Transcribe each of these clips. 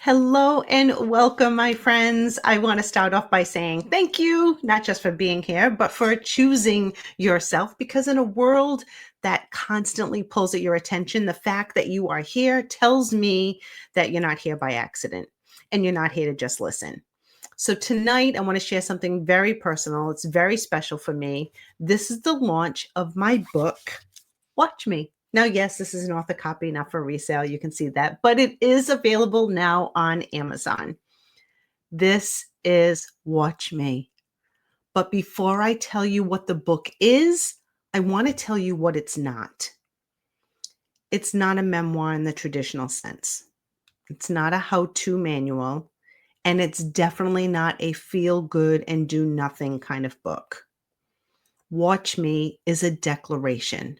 Hello and welcome, my friends. I want to start off by saying thank you, not just for being here, but for choosing yourself. Because in a world that constantly pulls at your attention, the fact that you are here tells me that you're not here by accident and you're not here to just listen. So, tonight, I want to share something very personal. It's very special for me. This is the launch of my book, Watch Me. Now, yes, this is an author copy, not for resale. You can see that, but it is available now on Amazon. This is Watch Me. But before I tell you what the book is, I want to tell you what it's not. It's not a memoir in the traditional sense. It's not a how-to manual, and it's definitely not a feel good and do nothing kind of book. Watch Me is a declaration.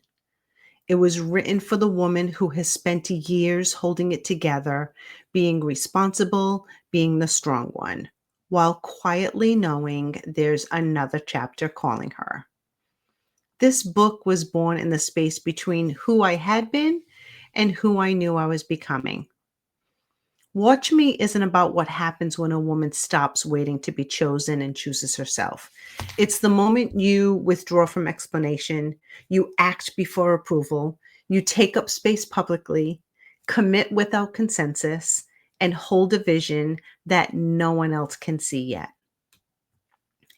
It was written for the woman who has spent years holding it together, being responsible, being the strong one, while quietly knowing there's another chapter calling her. This book was born in the space between who I had been and who I knew I was becoming. Watch Me isn't about what happens when a woman stops waiting to be chosen and chooses herself. It's the moment you withdraw from explanation, you act before approval, you take up space publicly, commit without consensus, and hold a vision that no one else can see yet.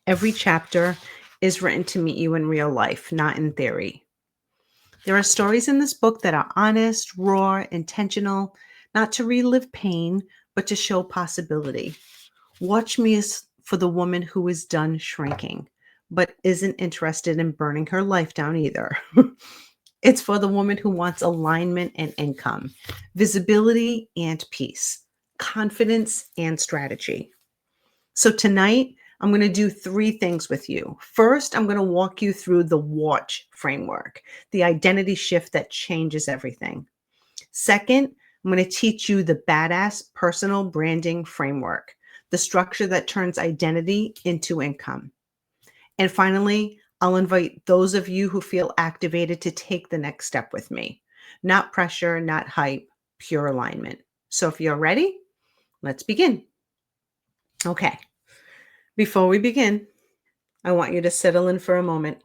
Every chapter is written to meet you in real life, not in theory. There are stories in this book that are honest, raw, intentional, not to relive pain, but to show possibility. Watch Me is for the woman who is done shrinking, but isn't interested in burning her life down either. It's for the woman who wants alignment and income, visibility and peace, confidence and strategy. So tonight, I'm going to do three things with you. First, I'm going to walk you through the watch framework, the identity shift that changes everything. Second, I'm going to teach you the badass personal branding framework, the structure that turns identity into income. And finally, I'll invite those of you who feel activated to take the next step with me. Not pressure, not hype, pure alignment. So if you're ready, let's begin. Okay. Before we begin, I want you to settle in for a moment.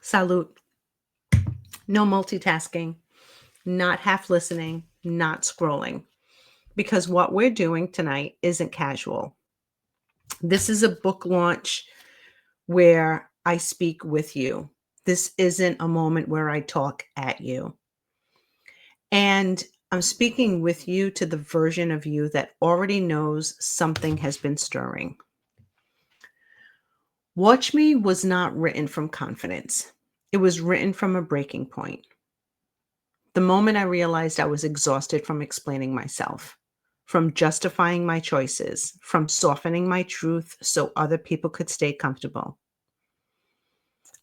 Salute. No multitasking, not half listening, not scrolling. Because what we're doing tonight isn't casual. This is a book launch where I speak with you. This isn't a moment where I talk at you. And I'm speaking with you to the version of you that already knows something has been stirring. Watch Me was not written from confidence. It was written from a breaking point. The moment I realized I was exhausted from explaining myself, from justifying my choices, from softening my truth so other people could stay comfortable.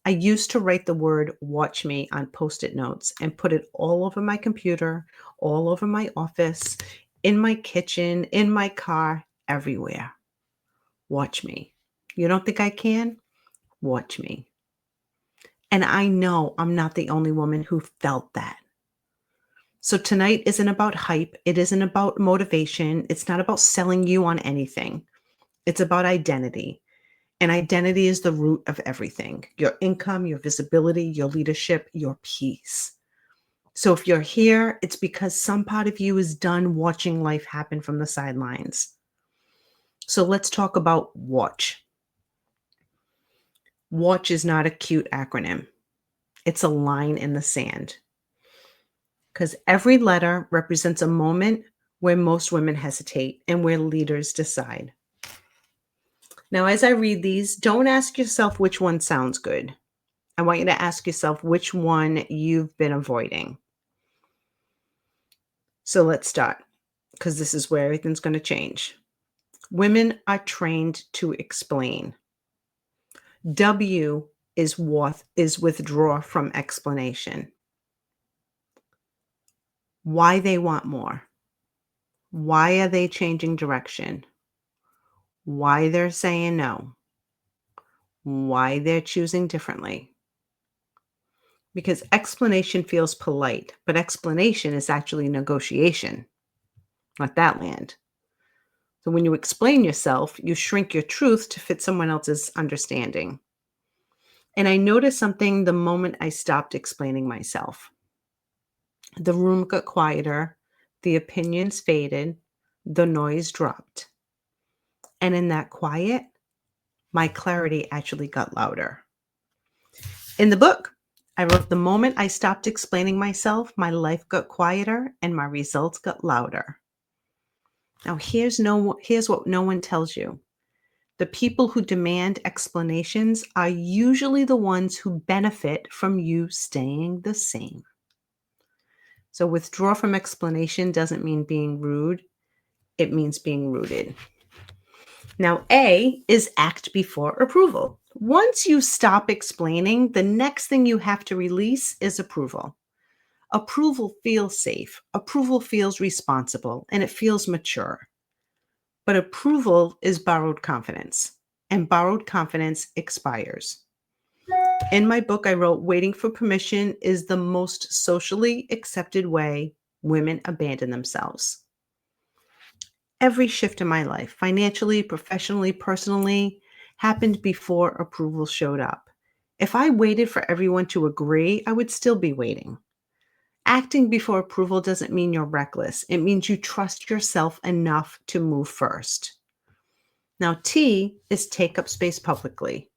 I used to write the word watch me on post-it notes and put it all over my computer, all over my office, in my kitchen, in my car, everywhere. Watch me. You don't think I can? Watch me. And I know I'm not the only woman who felt that. So tonight isn't about hype. It isn't about motivation. It's not about selling you on anything. It's about identity. And identity is the root of everything: your income, your visibility, your leadership, your peace. So if you're here, it's because some part of you is done watching life happen from the sidelines. So let's talk about watch. Watch is not a cute acronym. It's a line in the sand. Because every letter represents a moment where most women hesitate and where leaders decide. Now, as I read these, don't ask yourself which one sounds good. I want you to ask yourself which one you've been avoiding. So let's start, because this is where everything's going to change. Women are trained to explain. W is withdraw from explanation. Why they want more. Why are they changing direction? Why they're saying no. Why they're choosing differently. because explanation feels polite, but explanation is actually negotiation. Let that land. So when you explain yourself, you shrink your truth to fit someone else's understanding. And I noticed something the moment I stopped explaining myself. The room got quieter, the opinions faded, the noise dropped. And in that quiet, my clarity actually got louder. In the book, I wrote, the moment I stopped explaining myself, my life got quieter and my results got louder. Now, here's what no one tells you. The people who demand explanations are usually the ones who benefit from you staying the same. So withdraw from explanation doesn't mean being rude. It means being rooted. Now, A is act before approval. Once you stop explaining, the next thing you have to release is approval. Approval feels safe. Approval feels responsible, and it feels mature. But approval is borrowed confidence, and borrowed confidence expires. In my book, I wrote, waiting for permission is the most socially accepted way women abandon themselves. Every shift in my life, financially, professionally, personally, happened before approval showed up. If I waited for everyone to agree, I would still be waiting. Acting before approval doesn't mean you're reckless. It means you trust yourself enough to move first. Now, T is take up space publicly.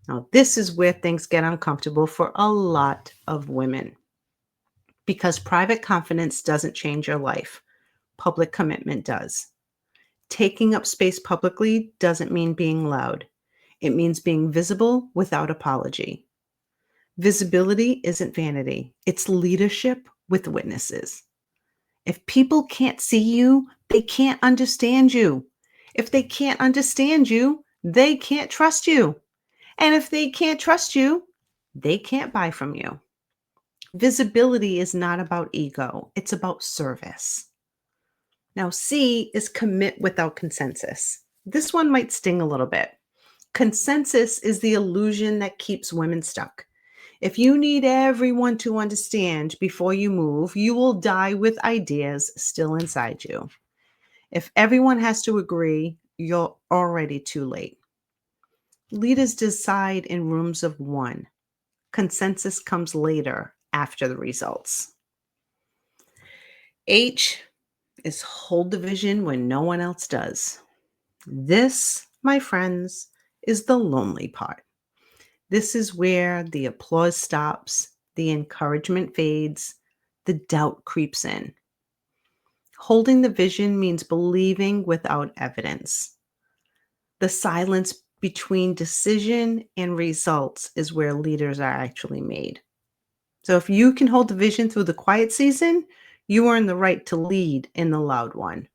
Now, this is where things get uncomfortable for a lot of women because private confidence doesn't change your life. Public commitment does. Taking up space publicly doesn't mean being loud. It means being visible without apology. Visibility isn't vanity. It's leadership with witnesses. If people can't see you, they can't understand you. If they can't understand you, they can't trust you. And if they can't trust you, they can't buy from you. Visibility is not about ego, it's about service. Now, C is commit without consensus. This one might sting a little bit. Consensus is the illusion that keeps women stuck. If you need everyone to understand before you move, you will die with ideas still inside you. If everyone has to agree, you're already too late. Leaders decide in rooms of one. Consensus comes later after the results. H is hold the vision when no one else does. This, my friends, is the lonely part. This is where the applause stops, the encouragement fades, the doubt creeps in. Holding the vision means believing without evidence. The silence between decision and results is where leaders are actually made. So if you can hold the vision through the quiet season, you earn the right to lead in the loud one.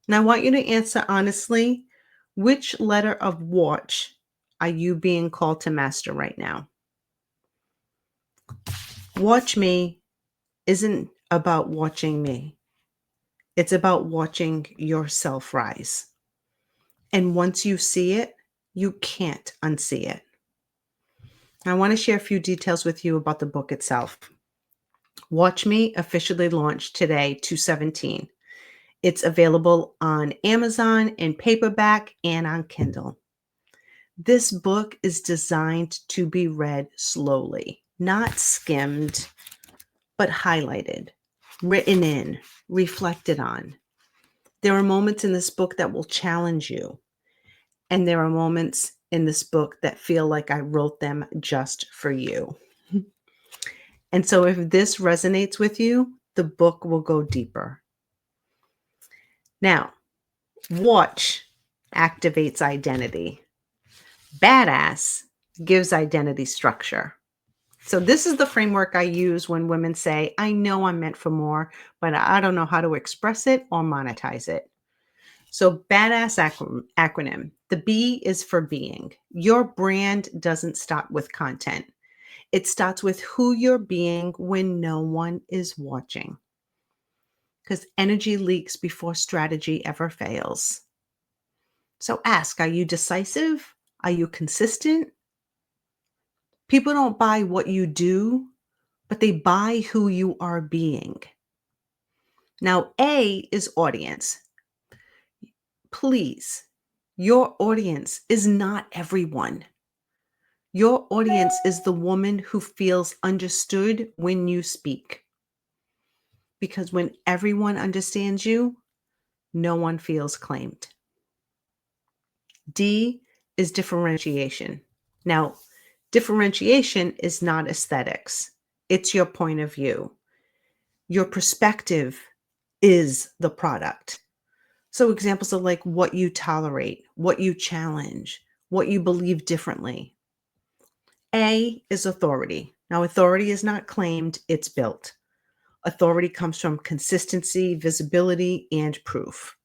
Now, I want you to answer honestly, which letter of watch are you being called to master right now? Watch me isn't about watching me. It's about watching yourself rise. And once you see it, you can't unsee it. I want to share a few details with you about the book itself. Watch Me officially launched today, 2/17. It's available on Amazon in paperback and on Kindle. This book is designed to be read slowly, not skimmed, but highlighted, written in, reflected on. There are moments in this book that will challenge you. And there are moments in this book that feel like I wrote them just for you. And so if this resonates with you, the book will go deeper. Now, watch activates identity. Badass gives identity structure. So this is the framework I use when women say, I know I'm meant for more, but I don't know how to express it or monetize it. So badass acronym. The B is for being. Your brand doesn't stop with content. It starts with who you're being when no one is watching. Because energy leaks before strategy ever fails. So ask, are you decisive? Are you consistent? People don't buy what you do, but they buy who you are being. Now, A is audience. Please, your audience is not everyone. Your audience is the woman who feels understood when you speak. Because when everyone understands you, no one feels claimed. D is differentiation. Now, differentiation is not aesthetics. It's your point of view. Your perspective is the product. So examples of like what you tolerate, what you challenge, what you believe differently. A is authority. Now, authority is not claimed, it's built. Authority comes from consistency, visibility, and proof.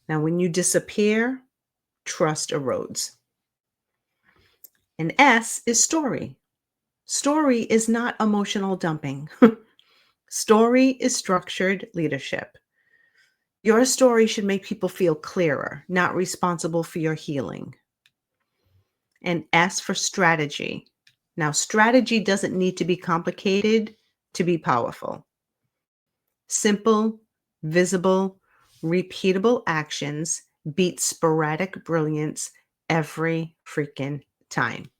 Now, when you disappear, trust erodes. And S is story. Story is not emotional dumping. Story is structured leadership. Your story should make people feel clearer, not responsible for your healing. And S for strategy. Now, strategy doesn't need to be complicated to be powerful. Simple, visible, repeatable actions beat sporadic brilliance every freaking time.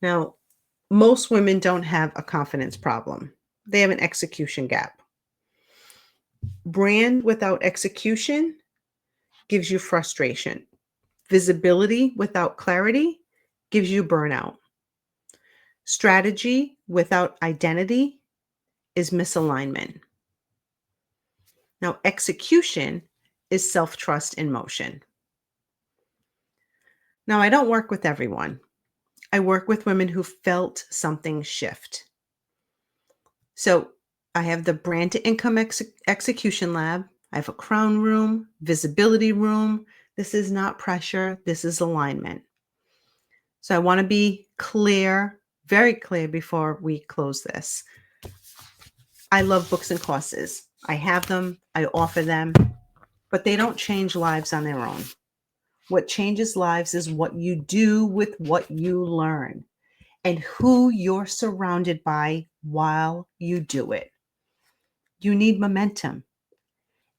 Now, most women don't have a confidence problem. They have an execution gap. Brand without execution gives you frustration. Visibility without clarity gives you burnout. Strategy without identity is misalignment. Now, execution is self-trust in motion. Now, I don't work with everyone. I work with women who felt something shift. So I have the brand to income execution lab. I have a crown room, visibility room. This is not pressure. This is alignment. So I want to be clear, very clear before we close this. I love books and courses. I have them. I offer them, but they don't change lives on their own. What changes lives is what you do with what you learn and who you're surrounded by while you do it. You need momentum,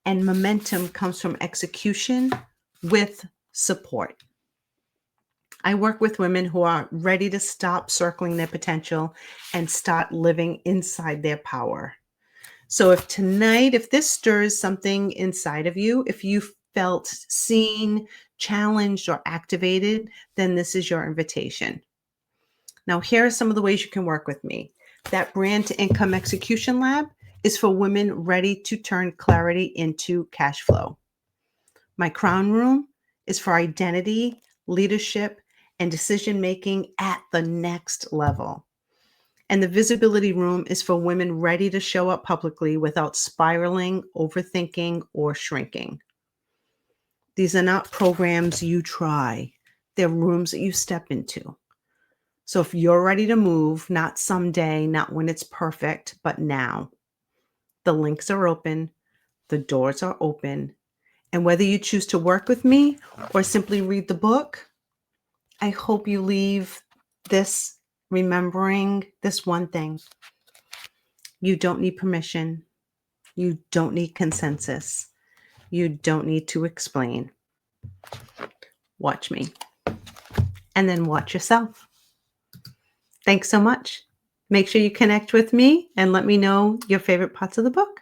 and momentum comes from execution with support. I work with women who are ready to stop circling their potential and start living inside their power. So if this stirs something inside of you, if you felt seen, challenged, or activated, then this is your invitation. Now, here are some of the ways you can work with me. That brand to income execution lab is for women ready to turn clarity into cash flow. My crown room is for identity, leadership, and decision-making at the next level. And the visibility room is for women ready to show up publicly without spiraling, overthinking, or shrinking. These are not programs you try. They're rooms that you step into. So if you're ready to move, not someday, not when it's perfect, but now, the links are open, the doors are open, and whether you choose to work with me or simply read the book, I hope you leave this remembering this one thing. You don't need permission. You don't need consensus. You don't need to explain. Watch me. And then watch yourself. Thanks so much. Make sure you connect with me and let me know your favorite parts of the book.